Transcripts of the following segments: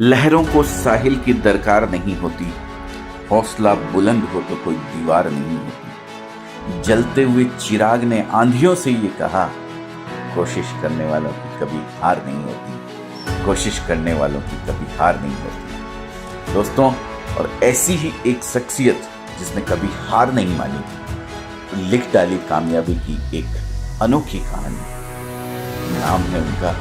लहरों को साहिल की दरकार नहीं होती, हौसला बुलंद हो तो कोई दीवार नहीं होती। जलते हुए चिराग ने आंधियों से ये कहा, कोशिश करने वालों की कभी हार नहीं होती, कोशिश करने वालों की कभी हार नहीं होती। दोस्तों, और ऐसी ही एक शख्सियत जिसने कभी हार नहीं मानी, लिख डाली कामयाबी की एक अनोखी कहानी। नाम है उनका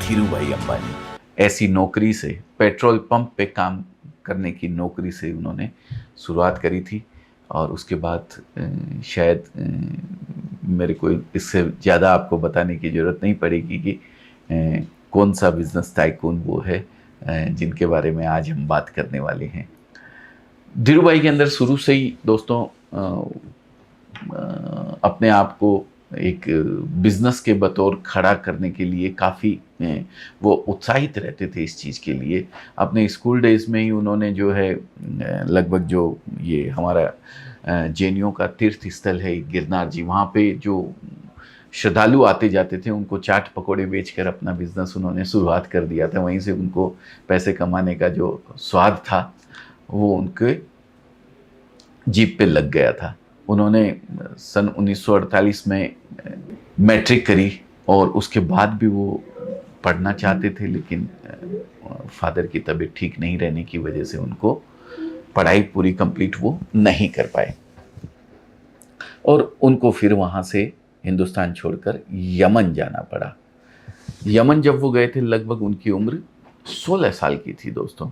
धीरूभाई अंबानी। ऐसी नौकरी से, पेट्रोल पंप पे काम करने की नौकरी से उन्होंने शुरुआत करी थी और उसके बाद शायद मेरे को इससे ज़्यादा आपको बताने की ज़रूरत नहीं पड़ेगी कि कौन सा बिजनेस टाइकून वो है जिनके बारे में आज हम बात करने वाले हैं। धीरूभाई के अंदर शुरू से ही दोस्तों अपने आप को एक बिजनेस के बतौर खड़ा करने के लिए काफ़ी वो उत्साहित रहते थे इस चीज़ के लिए। अपने स्कूल डेज में ही उन्होंने जो है लगभग जो ये हमारा जैनियों का तीर्थ स्थल है गिरनार जी, वहाँ पे जो श्रद्धालु आते जाते थे उनको चाट पकौड़े बेचकर अपना बिजनेस उन्होंने शुरुआत कर दिया था। वहीं से उनको पैसे कमाने का जो स्वाद था वो उनके जीभ पे लग गया था। उन्होंने सन 1948 में मैट्रिक करी और उसके बाद भी वो पढ़ना चाहते थे, लेकिन फादर की तबीयत ठीक नहीं रहने की वजह से उनको पढ़ाई पूरी कंप्लीट वो नहीं कर पाए और उनको फिर वहाँ से हिंदुस्तान छोड़कर यमन जाना पड़ा। यमन जब वो गए थे लगभग उनकी उम्र 16 साल की थी दोस्तों।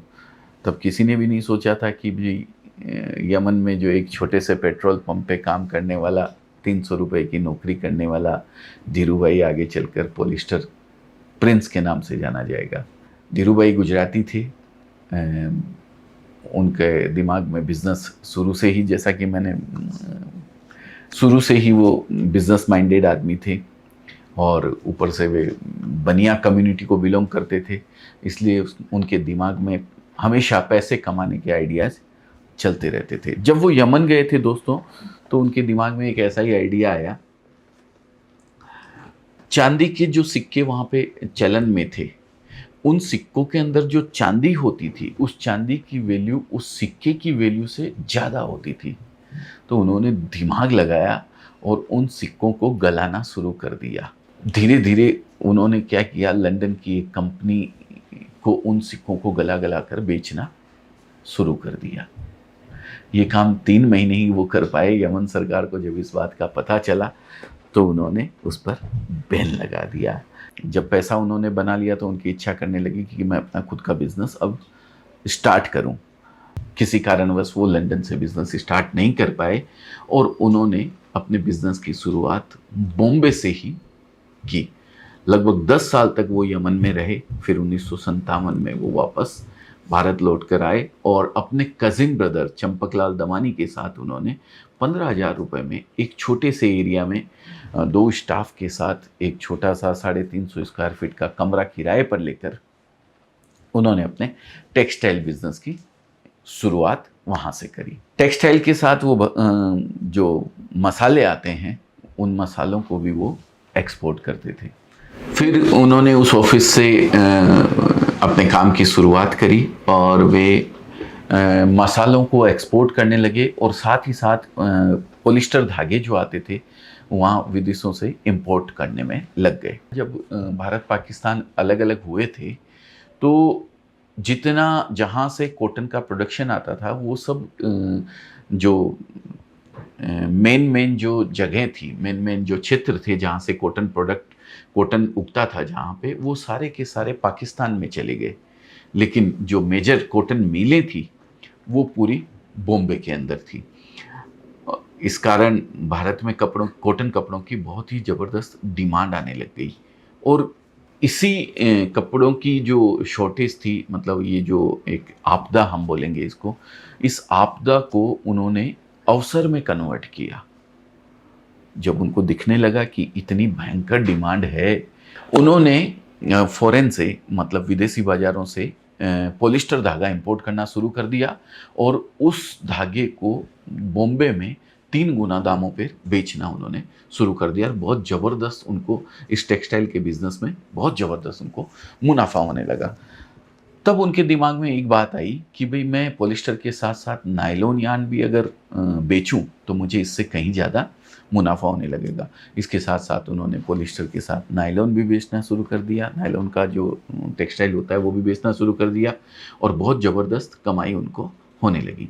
तब किसी ने भी नहीं सोचा था कि भी यमन में जो एक छोटे से पेट्रोल पंप पे काम करने वाला 300 रुपए की नौकरी करने वाला धीरूभाई आगे चलकर पॉलिस्टर प्रिंस के नाम से जाना जाएगा। धीरूभाई गुजराती थे। उनके दिमाग में बिजनेस शुरू से ही, जैसा कि मैंने शुरू से ही वो बिजनेस माइंडेड आदमी थे और ऊपर से वे बनिया कम्युनिटी को बिलोंग करते थे, इसलिए उनके दिमाग में हमेशा पैसे कमाने के आइडियाज़ चलते रहते थे। जब वो यमन गए थे दोस्तों तो उनके दिमाग में एक ऐसा ही आइडिया आया। चांदी के जो सिक्के वहाँ पे चलन में थे, उन सिक्कों के अंदर जो चांदी होती थी उस चांदी की वैल्यू उस सिक्के की वैल्यू से ज़्यादा होती थी। तो उन्होंने दिमाग लगाया और उन सिक्कों को गलाना शुरू कर दिया। धीरे धीरे उन्होंने क्या किया, लंदन की एक कंपनी को उन सिक्कों को गला गला कर बेचना शुरू कर दिया। ये काम 3 महीने ही वो कर पाए। यमन सरकार को जब इस बात का पता चला तो उन्होंने उस पर बैन लगा दिया। जब पैसा उन्होंने बना लिया तो उनकी इच्छा करने लगी कि मैं अपना खुद का बिजनेस अब स्टार्ट करूं। किसी कारणवश वो लंदन से बिजनेस स्टार्ट नहीं कर पाए और उन्होंने अपने बिजनेस की शुरुआत बॉम्बे से ही की। लगभग 10 साल तक वो यमन में रहे। फिर 1957 में वो वापस भारत लौट कर आए और अपने कजिन ब्रदर चंपकलाल दमानी के साथ उन्होंने 15,000 रुपये में एक छोटे से एरिया में 2 स्टाफ के साथ एक छोटा सा 350 स्क्वायर फीट का कमरा किराए पर लेकर उन्होंने अपने टेक्सटाइल बिजनेस की शुरुआत वहाँ से करी। टेक्सटाइल के साथ वो जो मसाले आते हैं उन मसालों को भी वो एक्सपोर्ट करते थे। फिर उन्होंने उस ऑफिस से अपने काम की शुरुआत करी और वे मसालों को एक्सपोर्ट करने लगे और साथ ही साथ पॉलिस्टर धागे जो आते थे वहाँ विदेशों से इंपोर्ट करने में लग गए। जब भारत पाकिस्तान अलग अलग हुए थे तो जितना जहाँ से कॉटन का प्रोडक्शन आता था वो सब जो मेन जो जगह थी, मेन जो क्षेत्र थे जहाँ से कॉटन उगता था, जहाँ पे वो सारे के सारे पाकिस्तान में चले गए। लेकिन जो मेजर कॉटन मिलें थी वो पूरी बॉम्बे के अंदर थी। इस कारण भारत में कॉटन कपड़ों की बहुत ही ज़बरदस्त डिमांड आने लग गई और इसी कपड़ों की जो शॉर्टेज थी, मतलब ये जो एक आपदा हम बोलेंगे इसको, इस आपदा को उन्होंने अवसर में कन्वर्ट किया। जब उनको दिखने लगा कि इतनी भयंकर डिमांड है, उन्होंने फॉरेन से, मतलब विदेशी बाज़ारों से पॉलिस्टर धागा इंपोर्ट करना शुरू कर दिया और उस धागे को बॉम्बे में 3 गुना दामों पर बेचना उन्होंने शुरू कर दिया। और बहुत ज़बरदस्त उनको इस टेक्सटाइल के बिज़नेस में बहुत ज़बरदस्त उनको मुनाफा होने लगा। तब उनके दिमाग में एक बात आई कि भाई मैं पॉलिस्टर के साथ साथ नायलॉन यार्न भी अगर बेचूं तो मुझे इससे कहीं ज़्यादा मुनाफा होने लगेगा। इसके साथ साथ उन्होंने पॉलिस्टर के साथ नायलॉन भी बेचना शुरू कर दिया, नायलॉन का जो टेक्सटाइल होता है वो भी बेचना शुरू कर दिया और बहुत ज़बरदस्त कमाई उनको होने लगी।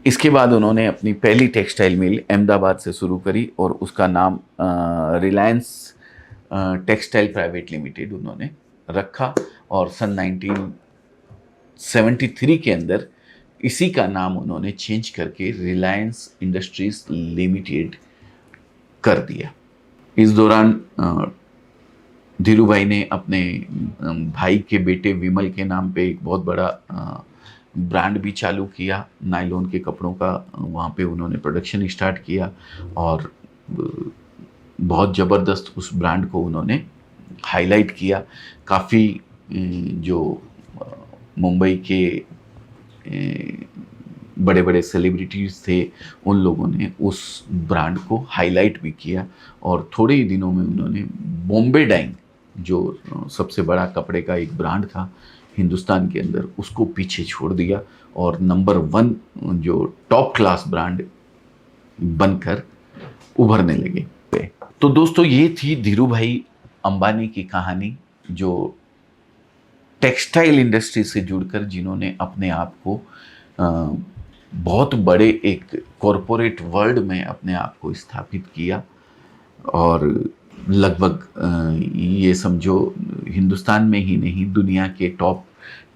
इसके बाद उन्होंने अपनी पहली टेक्सटाइल मिल अहमदाबाद से शुरू करी और उसका नाम रिलायंस टेक्सटाइल प्राइवेट लिमिटेड उन्होंने रखा और सन 1973 के अंदर इसी का नाम उन्होंने चेंज करके रिलायंस इंडस्ट्रीज लिमिटेड कर दिया। इस दौरान धीरू भाई ने अपने भाई के बेटे विमल के नाम पे एक बहुत बड़ा ब्रांड भी चालू किया, नायलॉन के कपड़ों का वहाँ पे उन्होंने प्रोडक्शन स्टार्ट किया और बहुत ज़बरदस्त उस ब्रांड को उन्होंने हाईलाइट किया। काफ़ी जो मुंबई के बड़े बड़े सेलिब्रिटीज़ थे उन लोगों ने उस ब्रांड को हाईलाइट भी किया और थोड़े ही दिनों में उन्होंने बॉम्बे डाइंग जो सबसे बड़ा कपड़े का एक ब्रांड था हिंदुस्तान के अंदर उसको पीछे छोड़ दिया और नंबर 1 जो टॉप क्लास ब्रांड बनकर उभरने लगे। तो दोस्तों ये थी धीरू भाई अंबानी की कहानी, जो टेक्सटाइल इंडस्ट्री से जुड़कर जिन्होंने अपने आप को बहुत बड़े एक कॉरपोरेट वर्ल्ड में अपने आप को स्थापित किया और लगभग ये समझो हिंदुस्तान में ही नहीं दुनिया के टॉप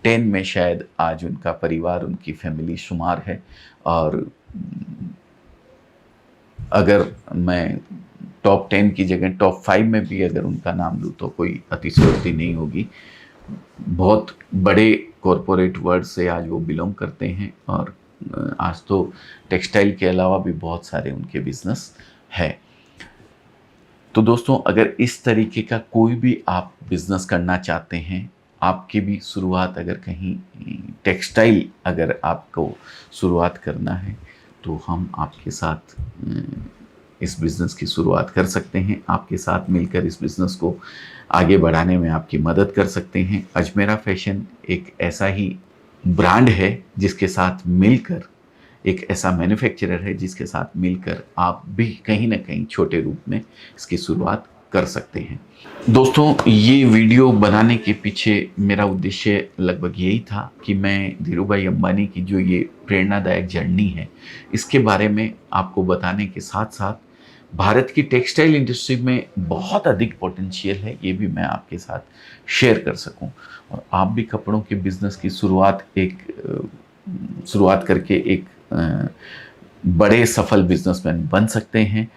10 में शायद आज उनका परिवार, उनकी फैमिली शुमार है। और अगर मैं टॉप 10 की जगह टॉप 5 में भी अगर उनका नाम लूँ तो कोई अतिशयोक्ति नहीं होगी। बहुत बड़े कॉरपोरेट वर्ल्ड से आज वो बिलोंग करते हैं और आज तो टेक्सटाइल के अलावा भी बहुत सारे उनके बिजनेस है। तो दोस्तों अगर इस तरीके का कोई भी आप बिजनेस करना चाहते हैं, आपकी भी शुरुआत अगर कहीं टेक्सटाइल अगर आपको शुरुआत करना है तो हम आपके साथ इस बिज़नेस की शुरुआत कर सकते हैं। आपके साथ मिलकर इस बिज़नेस को आगे बढ़ाने में आपकी मदद कर सकते हैं। अजमेरा फैशन एक ऐसा ही ब्रांड है जिसके साथ मिलकर, एक ऐसा मैन्युफैक्चरर है जिसके साथ मिलकर आप भी कहीं ना कहीं छोटे रूप में इसकी शुरुआत कर सकते हैं। दोस्तों ये वीडियो बनाने के पीछे मेरा उद्देश्य लगभग यही था कि मैं धीरू भाई अंबानी की जो ये प्रेरणादायक जर्नी है इसके बारे में आपको बताने के साथ साथ भारत की टेक्सटाइल इंडस्ट्री में बहुत अधिक पोटेंशियल है ये भी मैं आपके साथ शेयर कर सकूं और आप भी कपड़ों के बिजनेस की शुरुआत करके एक बड़े सफल बिजनेसमैन बन सकते हैं।